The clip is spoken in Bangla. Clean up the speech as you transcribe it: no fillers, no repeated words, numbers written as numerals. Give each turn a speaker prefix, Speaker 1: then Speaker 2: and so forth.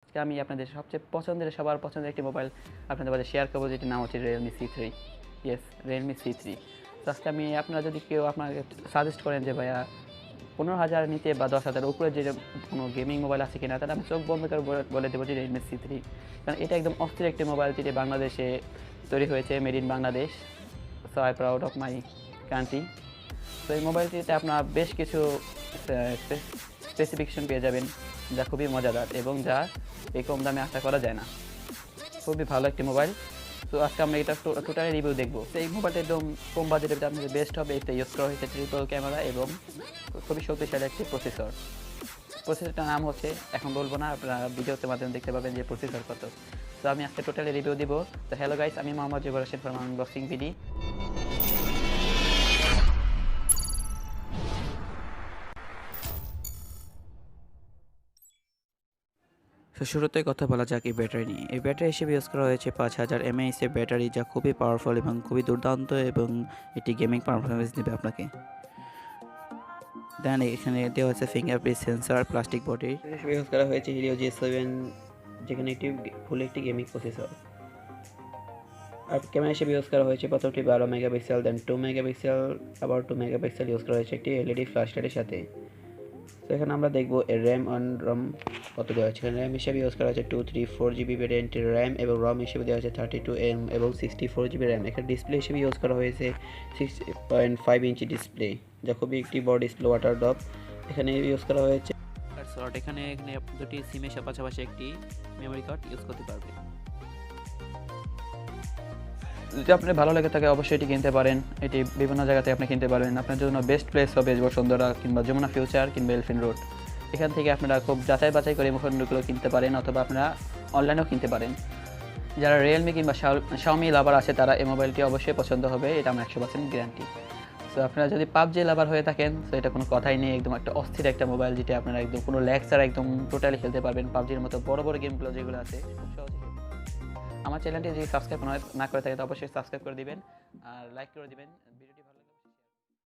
Speaker 1: আজকে আমি আপনাদের সবচেয়ে সবার পছন্দের একটি মোবাইল আপনাদের মাঝে শেয়ার করবো, যেটির নাম হচ্ছে Realme C3। Yes, Realme C3। তো আজকে আমি, আপনারা যদি কেউ আপনাকে সাজেস্ট করেন যে ভাইয়া 15,000 নিচে বা 10,000 উপরে যে কোনো গেমিং মোবাইল আছে কিনা, তাহলে আমি চোখ বন্ধ করে বলে দেবো যে Realme C3। কারণ এটা একদম অস্থির একটি মোবাইল, যেটি বাংলাদেশে তৈরি হয়েছে, made in Bangladesh. So I proud of my country. তো এই মোবাইলটিতে আপনার বেশ কিছু স্পেসিফিকেশন পেয়ে যাবেন, যা খুবই মজাদার এবং যা এই কম দামে আশা করা যায় না। খুবই ভালো একটি মোবাইল। তো আজকে আমরা এটা টোটালি রিভিউ দেখবো। তো এই মোবাইলটা একদম কম বাজেটের ভিতরে আপনাদের বেস্ট হবে। এটা ইউজ করা হয়েছে ট্রিপল ক্যামেরা এবং খুবই শক্তিশালী একটি প্রসেসর। প্রসেসরটার নাম হচ্ছে, এখন বলবো না, আপনারা ভিডিওতে মাধ্যমে দেখতে পাবেন যে প্রসেসর কত। তো আমি আজকে টোটালি রিভিউ দিব। তো হ্যালো গাইস, আমি মোহাম্মদ জুবাইর হোসেন ফ্রম আনবক্সিং ভিডি। তো শুরুতেই কথা বলা যাক এই ব্যাটারি নিয়ে। এই ব্যাটারি হিসেবে ইউজ করা হয়েছে 5000 mAh এর ব্যাটারি, যা খুবই পাওয়ারফুল এবং খুবই দুর্দান্ত, এবং এটি গেমিং পারফরমেন্স দেবে আপনাকে। দেন এখানে দেওয়া হচ্ছে ফিঙ্গারপ্রিন্ট সেন্সর, প্লাস্টিক বডি হিসেবে ইউজ করা হয়েছে helio G7, যেখানে একটি গেমিং প্রসেসর। আর ক্যামেরা হিসেবে ইউজ করা হয়েছে প্রথমটি 12 মেগাপিক্সেল, দেন 2 মেগাপিক্সেল, আবার 2 মেগাপিক্সেল ইউজ করা হয়েছে একটি এলইডি ফ্ল্যাশ লাইটের সাথে। তো এখানে আমরা দেখবো এর র্যাম অন রম কত দেওয়া হচ্ছে। এখানে র্যাম হিসেবে ইউজ করা হচ্ছে 234 জিবি ভ্যারিয়েন্টের র্যাম, এবং রম হিসেবে দেওয়া হচ্ছে 32 এবং 64 জিবি র্যাম। এখানে ডিসপ্লে হিসেবে ইউজ করা হয়েছে 6.5 ইঞ্চি ডিসপ্লে, যা খুবই একটি বড় ডিসপ্লে, ওয়াটার ড্রপ। এখানে ইউজ করা হয়েছে স্লট। এখানে দুটি সিমের পাশাপাশি একটি মেমোরি কার্ড ইউজ করতে পারবে। যদি আপনার ভালো লাগে থাকে অবশ্যই এটি কিনতে পারেন। এটি বিভিন্ন জায়গা থেকে আপনি কিনতে পারবেন। আপনার জন্য বেস্ট প্লেস হবে বসুন্ধরা কিংবা যমুনা ফিউচার কিংবা এলিফ্যান্ট রোড। এখান থেকে আপনারা খুব যাচাই বাছাই করে ফোনগুলো কিনতে পারেন, অথবা আপনারা অনলাইনেও কিনতে পারেন। যারা রিয়েলমি কিংবা শাওমি লাভার আছে, তারা এই মোবাইলটি অবশ্যই পছন্দ হবে, এটা আমার 100% গ্যারান্টি। সো আপনারা যদি পাবজি লাভার হয়ে থাকেন, তো এটা কোনো কথাই নেই, একদম একটা অস্থির একটা মোবাইল, যেটা আপনারা একদম কোনো ল্যাগ ছাড়া একদম টোটালি খেলতে পারবেন। পাবজির মতো বড় বড় গেমগুলো যেগুলো আছে, খুব সহজে খেলতে পারবেন। আমার চ্যানেলটি যদি সাবস্ক্রাইব না করে থাকে, তো অবশ্যই সাবস্ক্রাইব করে দিবেন আর লাইক করে দিবেন।